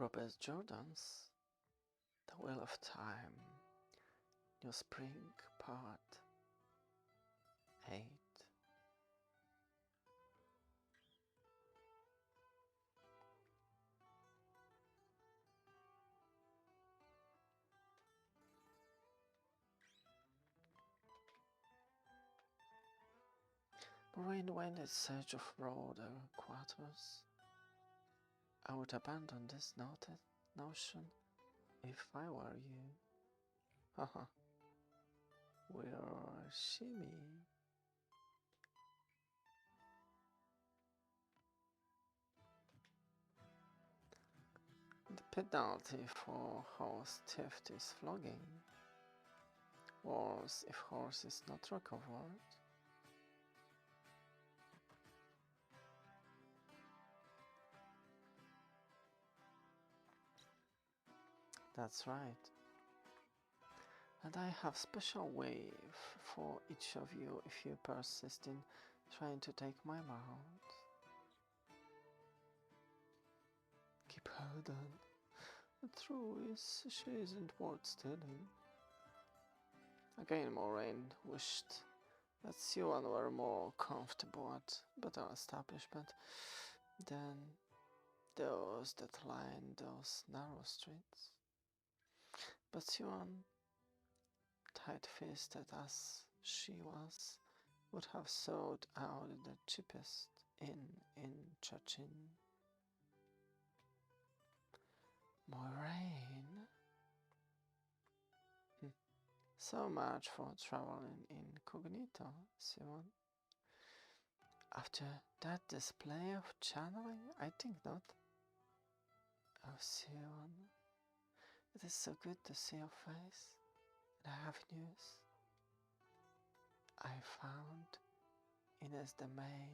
Robert Jordan's The Wheel of Time, New Spring, Part 8. Moraine went in search of broader quarters. I would abandon this notion if I were you. Haha. We're shimmy. The penalty for horse theft is flogging. Worse if horse is not recovered. That's right. And I have special wave for each of you if you persist in trying to take my mount. Keep her then. The truth is, she isn't worth stealing. Again, Moraine wished that Siwan were more comfortable at better establishment than those that line those narrow streets. But Siwan, tight-fisted as she was, would have sought out the cheapest inn in Chachin. Moraine? So much for traveling incognito, Siwan. After that display of channeling, I think not. Oh, Siwan, it is so good to see your face, and I have news. I found Ines Domain,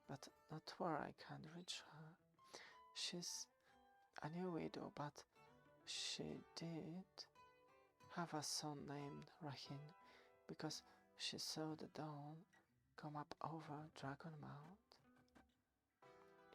but not where I can reach her. She's a new widow, but she did have a son named Rahin, because she saw the dawn come up over Dragonmount.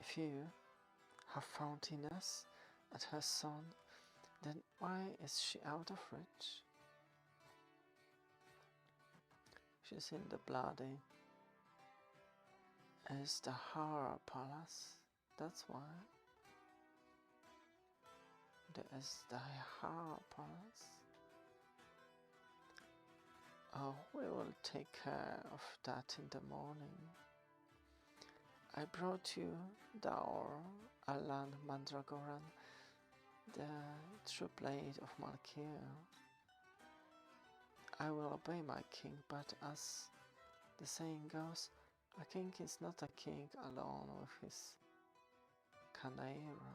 If you have found Ines and her son, then why is she out of reach? She's in the bloody is the Horror Palace, that's why. There is the Horror Palace. Oh, we will take care of that in the morning. I brought you Daur, Alan Mandragoran, the true blade of Malkia. I will obey my king, but as the saying goes, a king is not a king alone with his Chimera.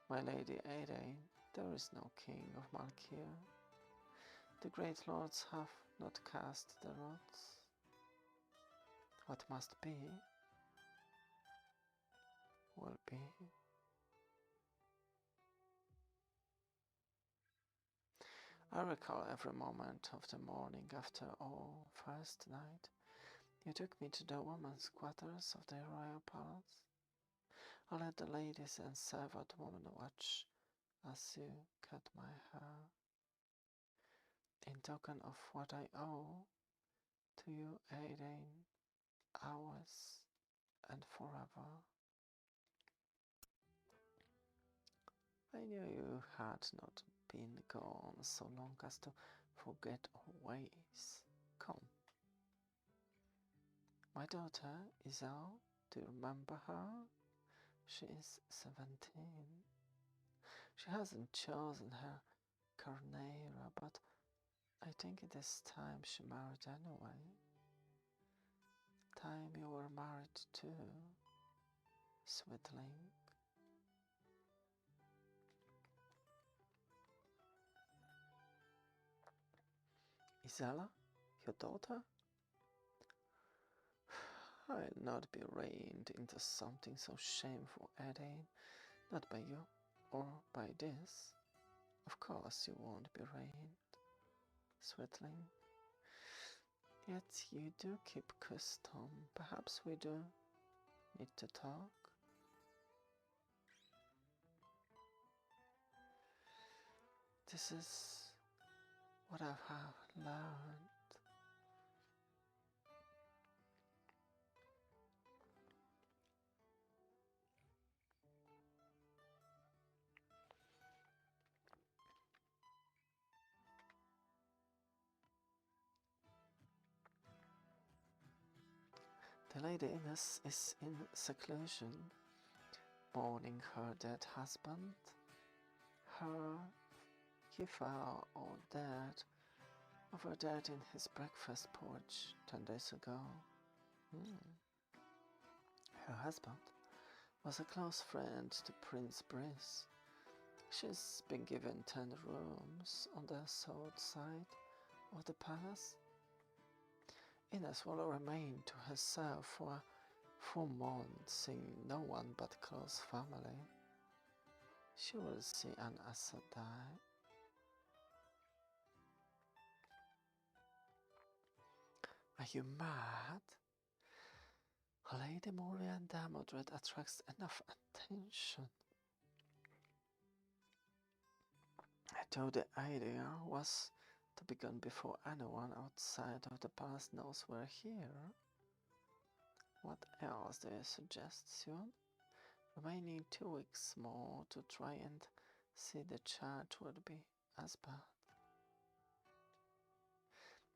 My lady Edain, there is no king of Malkia. The great lords have not cast the rods. What must be, will be. I recall every moment of the morning after our first night. You took me to the women's quarters of the royal palace. I let the ladies and servant women watch as you cut my hair, in token of what I owe to you, Edain, hours and forever. I knew you had not been gone so long as to forget our ways. Come. My daughter, Isao, do you remember her? She is 17. She hasn't chosen her Chimera, but I think it is time she married anyway. Time you were married too, sweetling. Isella, your daughter? I'll not be reined into something so shameful, Edain, not by you, or by this. Of course you won't be reined, sweetling. Yet you do keep custom. Perhaps we do need to talk? This is what I have learned. The Lady Ines is in seclusion, mourning her dead husband. He fell over dead in his breakfast porch 10 days ago. Her husband was a close friend to Prince Brice. She's been given 10 rooms on the south side of the palace. Ines will remain to herself for 4 months, seeing no one but close family. She will see an Aes Sedai. Are you mad? Lady Morian Damodred attracts enough attention. Though the idea was to begin before anyone outside of the palace knows we're here. What else do you suggest, Sion? Remaining 2 weeks more to try and see the child would be as bad.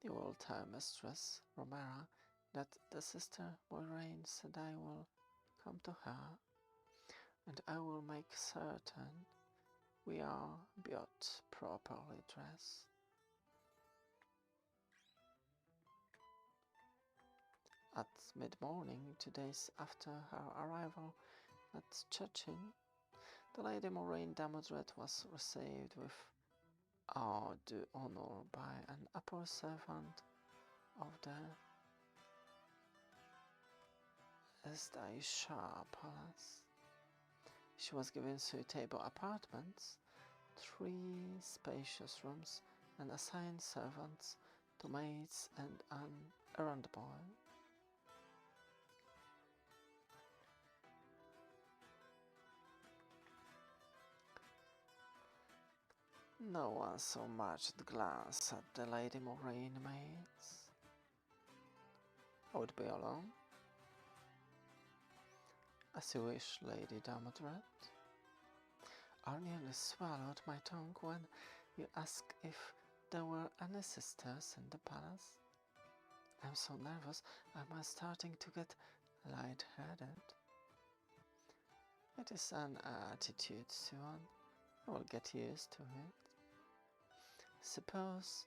You will tell Mistress Romera that the sister Moiraine said I will come to her, and I will make certain we are both properly dressed. At mid-morning, 2 days after her arrival at Churchin, the Lady Moiraine Damodred was received with all due honor by an upper servant of the Estaisha Palace. She was given suitable apartments, 3 spacious rooms, and assigned servants, 2 maids and an errand boy. No one so much at glance at the Lady Moiraine maids. I would be alone. As you wish, Lady Damodred. I nearly swallowed my tongue when you asked if there were any sisters in the palace. I'm so nervous, I'm starting to get light-headed. It is an attitude, Sion. I will get used to it. Suppose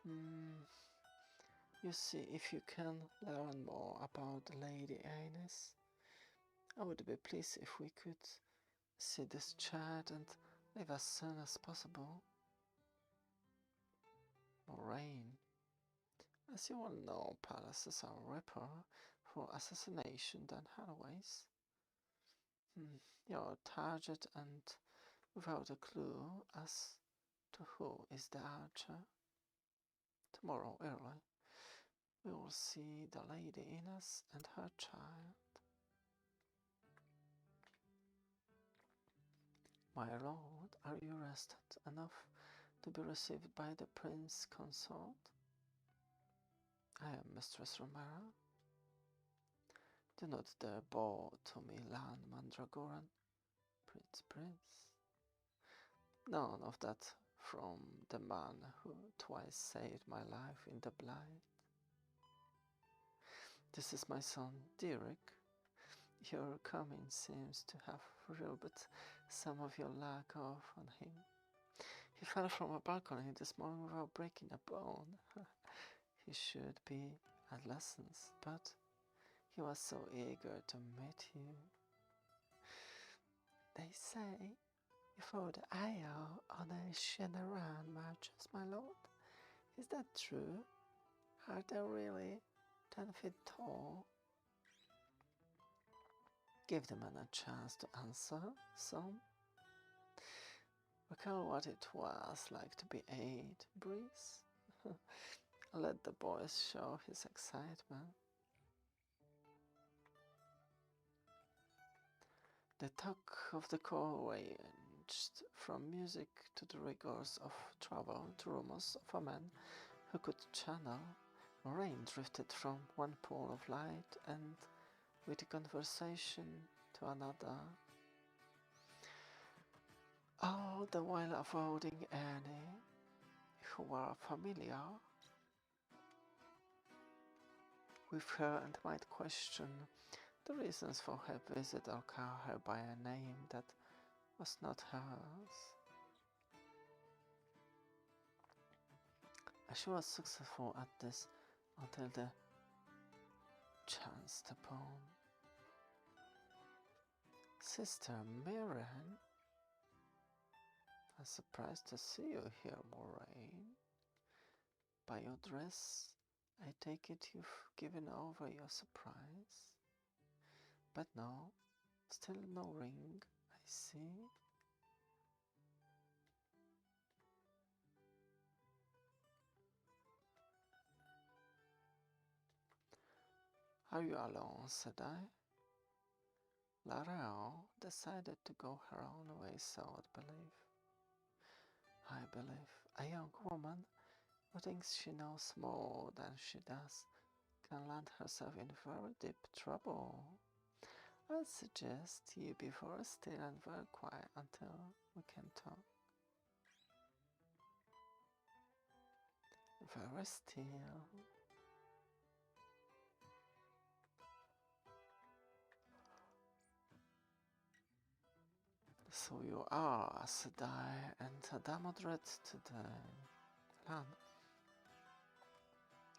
you see if you can learn more about Lady Ines. I would be pleased if we could see this child and leave as soon as possible. Moiraine, as you all know, palaces are riper for assassination than highways. You're a target and without a clue as to who is the archer. Tomorrow early, we will see the Lady Ines and her child. My lord, are you rested enough to be received by the Prince Consort? I am Mistress Romera. Do not dare bow to me, Lan Mandragoran, Prince. None of that from the man who twice saved my life in the Blight. This is my son, Derek. Your coming seems to have rubbed some of your luck off on him. He fell from a balcony this morning without breaking a bone. He should be at lessons, but he was so eager to meet you. They say you fought Io on a Shenarran marches, my lord. Is that true? Are they really 10 feet tall? Give the man a chance to answer, son. Recall what it was like to be 8, Brice. Let the boy show his excitement. The talk of the Corway ranged from music to the rigors of travel to rumors of a man who could channel. Moraine drifted from one pool of light and witty conversation to another, all the while avoiding any who were familiar with her and might question the reasons for her visit or call her by a name that was not hers. She was successful at this until the chanced upon Sister Mirren. I'm surprised to see you here, Moraine. By your dress, I take it you've given over your surprise. But no, still no ring, I see. Are you alone? Said I. Laurel decided to go her own way, so I believe a young woman who thinks she knows more than she does can land herself in very deep trouble. I'd suggest you be very still and very quiet until we can talk. Very still. So you are, said I, and Damodred to the land.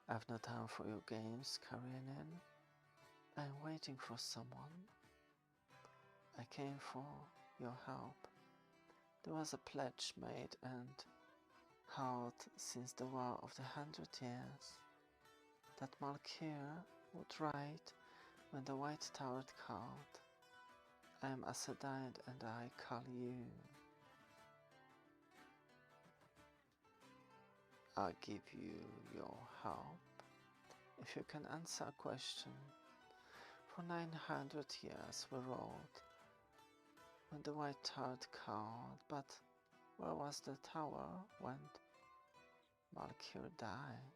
I've no time for your games, Karenin. I'm waiting for someone. I came for your help. There was a pledge made and held since the War of the 100 Years that Malkir would ride when the White Tower called. I am Aes Sedai and I call you. I'll give you your help if you can answer a question. For 900 years we ruled when the White Tower called, but where was the tower when Malkir died?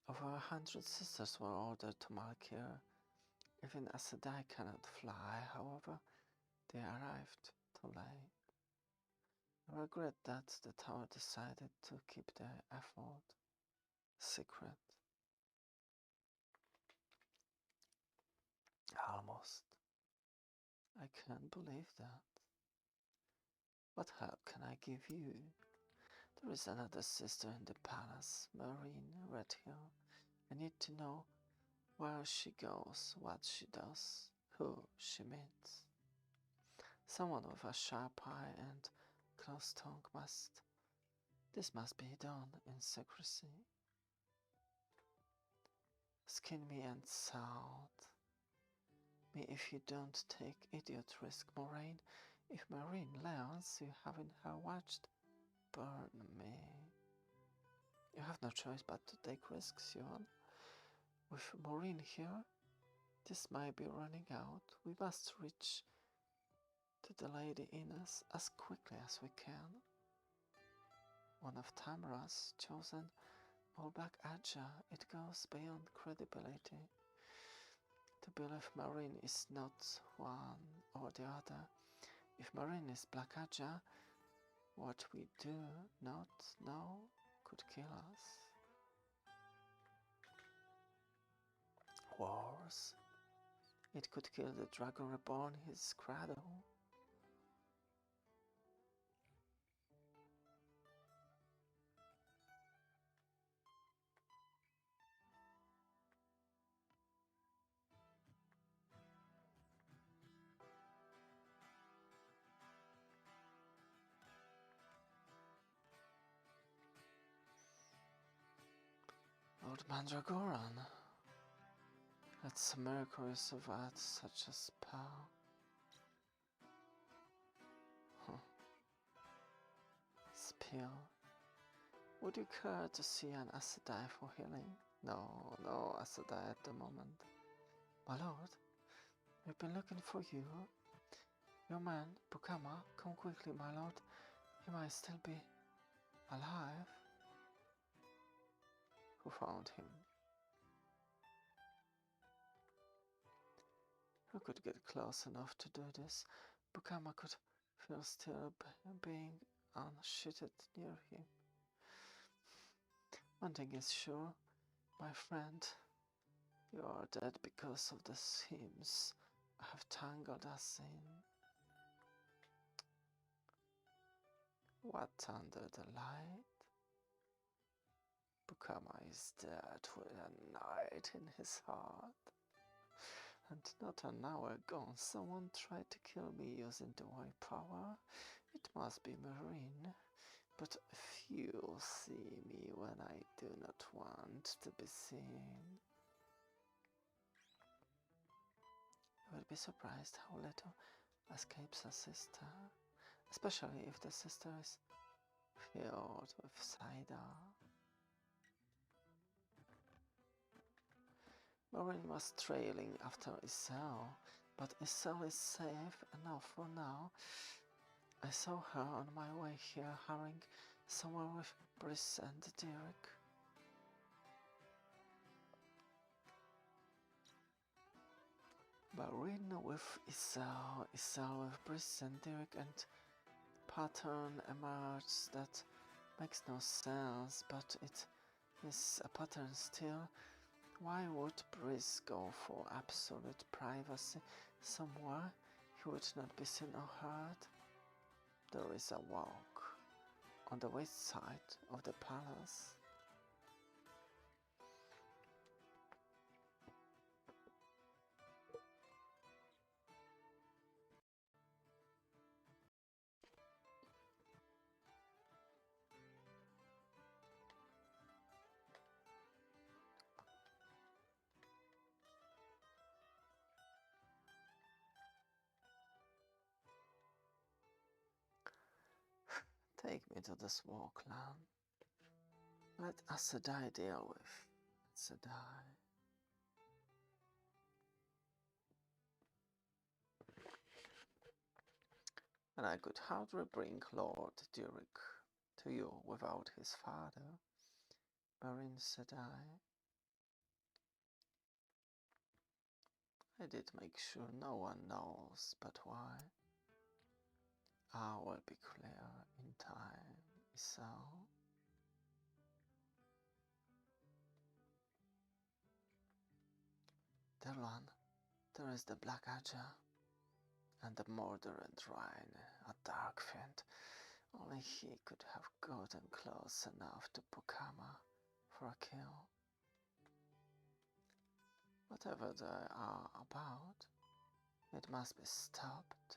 Over 100 sisters were ordered to Malkir. Even Aes Sedai cannot fly, however, they arrived too late. I regret that the tower decided to keep their effort secret. Almost. I can't believe that. What help can I give you? There is another sister in the palace, Marine Redhill. I need to know where she goes, what she does, who she meets. Someone with a sharp eye and close tongue this must be done in secrecy. Skin me and salt me if you don't take idiot risk, Moraine. If Marine learns you haven't her watched, burn me. You have no choice but to take risks, Johan. With Moraine here, this might be running out. We must reach to the Lady Ines as quickly as we can. One of Tamara's chosen Olbak Aja, it goes beyond credibility to believe Marine is not one or the other. If Marine is Black Aja, what we do not know could kill us. Wars. It could kill the dragon reborn his cradle. Lord Mandragoran. It's a miracle you survived such a spell. Huh. Spill. Would you care to see an Asadai for healing? No, no Asadai at the moment. My lord, we've been looking for you. Your man, Bukama, come quickly, my lord. He might still be alive. Who found him? Who could get close enough to do this? Bukama could feel still being unsheathed near him. One thing is sure, my friend, you are dead because of the seams I have tangled us in. What under the light? Bukama is dead with a knight in his heart. And not an hour gone, someone tried to kill me using divine power. It must be Marine, but few see me when I do not want to be seen. You will be surprised how little escapes a sister, especially if the sister is filled with cider. Marine was trailing after Isel, but Isel is safe enough for now. I saw her on my way here hurrying somewhere with Briss and Derek. Marine with Isel, Isel with Briss and Derek, and pattern emerges that makes no sense, but it is a pattern still. Why would Briss go for absolute privacy somewhere he would not be seen or heard? There is a walk on the west side of the palace. Take me to the small clan. Let Asadai deal with Asadai. And I could hardly bring Lord Derek to you without his father, Marine said I did make sure no one knows, but why? I will be clear in time, so. Derlan, there is the Black Adja and the murderer Rhine, a dark fiend. Only he could have gotten close enough to Bukama for a kill. Whatever they are about, it must be stopped.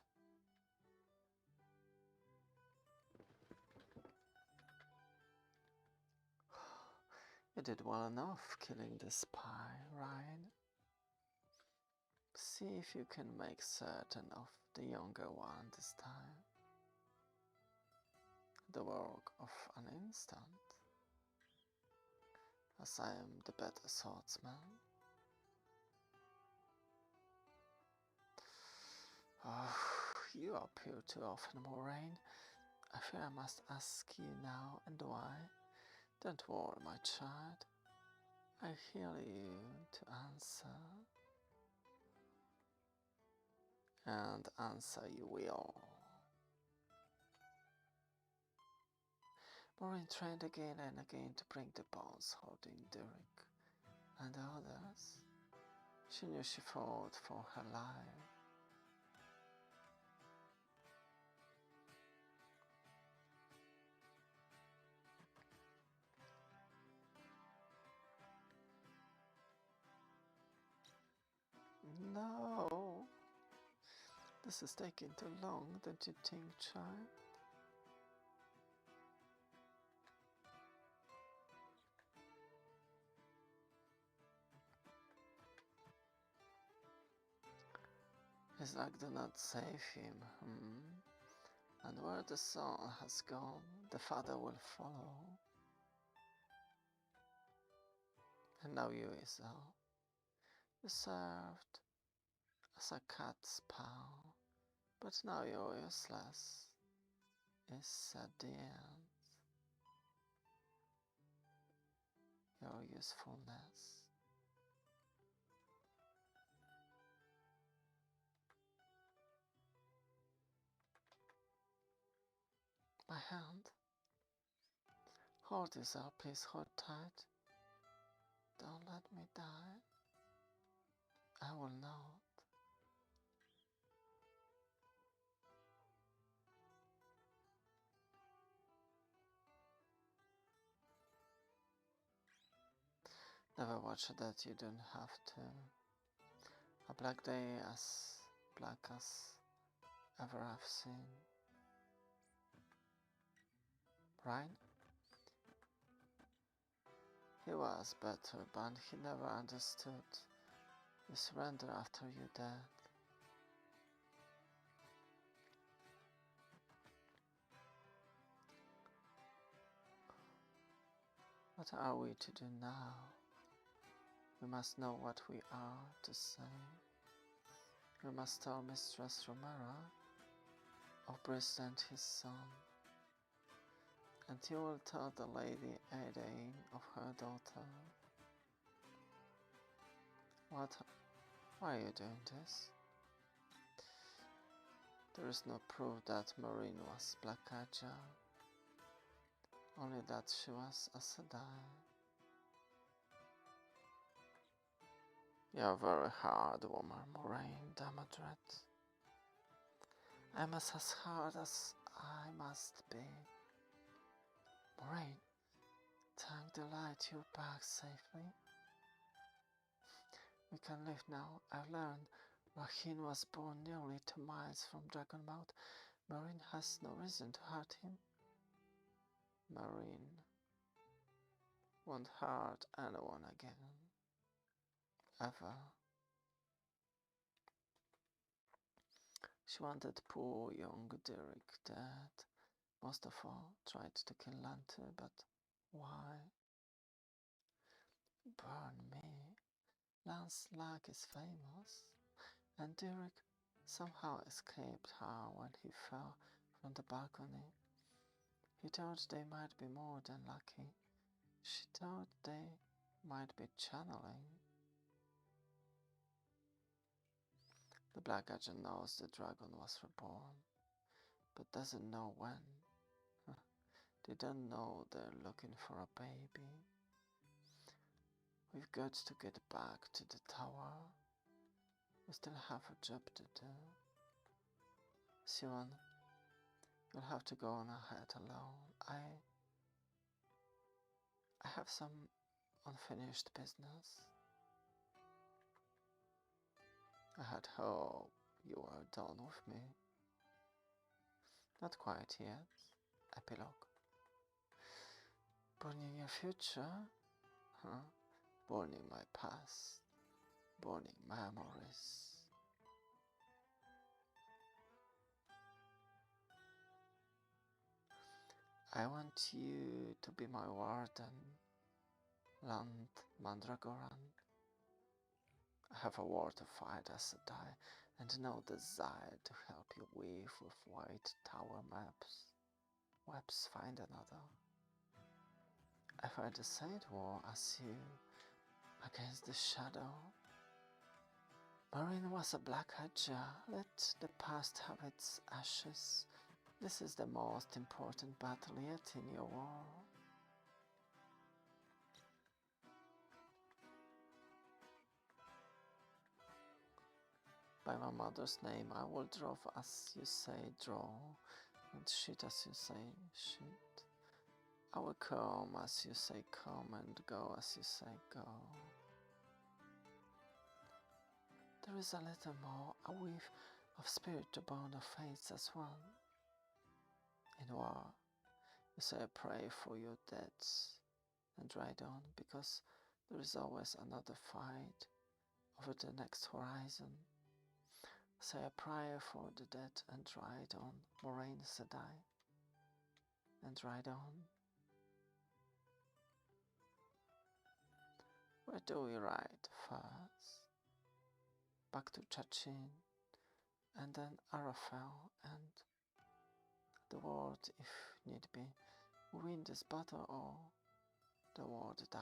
You did well enough killing the spy, Ryan. See if you can make certain of the younger one this time. The work of an instant, as I am the better swordsman. Oh, you appear too often, Moraine. I fear I must ask you now and why. Don't worry, my child. I hear you to answer. And answer you will. Moraine tried again and again to bring the bones holding Derek and the others. She knew she fought for her life. No! This is taking too long, don't you think, child? Isaac did not save him. And where the son has gone, the father will follow. And now you, Esau, you served as a cat's paw, but now you're useless. Is at the end your usefulness. My hand. Hold this up, please hold tight. Don't let me die. I will not. Never watch that you don't have to. A black day as black as ever I've seen. Right? He was better, but he never understood. You surrender after you're dead. What are we to do now? We must know what we are to say. We must tell Mistress Romera of Brist and his son, and he will tell the Lady Adaine of her daughter. Why are you doing this? There is no proof that Maureen was Black Ajah, only that she was a Sedai. You're a very hard woman, Moraine Damodred. I'm as hard as I must be. Moraine, thank the light you're back safely. We can leave now. I've learned Rahim was born nearly 2 miles from Dragonmouth. Moraine has no reason to hurt him. Moraine won't hurt anyone again. Ever. She wanted poor young Derek dead. Most of all, tried to kill Lante, but why? Burn me. Lance Lack is famous, and Derek somehow escaped her when he fell from the balcony. He thought they might be more than lucky. She thought they might be channeling. The Black Agent knows the dragon was reborn, but doesn't know when. They don't know they're looking for a baby. We've got to get back to the tower. We still have a job to do. Siwan, you'll have to go on ahead alone. I have some unfinished business. I had hoped you were done with me. Not quite yet. Epilogue. Burning your future? Huh? Burning my past. Burning memories. I want you to be my warden, Land Mandragoran. I have a war to fight as a die, and no desire to help you weave with white tower maps. Webs find another. I fight the same war as you, against the shadow. Moraine was a Black Ajah. Let the past have its ashes. This is the most important battle yet in your war. By my mother's name, I will draw as you say draw, and shoot as you say shoot. I will come as you say come, and go as you say go. There is a little more, a weave of spirit to bond of fates as one. In war, you say I pray for your deaths, and ride on, because there is always another fight over the next horizon. Say a prayer for the dead and ride on, Moraine Sedai, and ride on. Where do we ride first? Back to Chachin, and then Arafel, and the world, if need be. We win this battle or the world dies.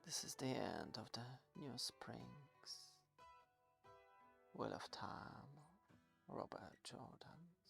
This is the end of the New Springs, Wheel of Time, Robert Jordan.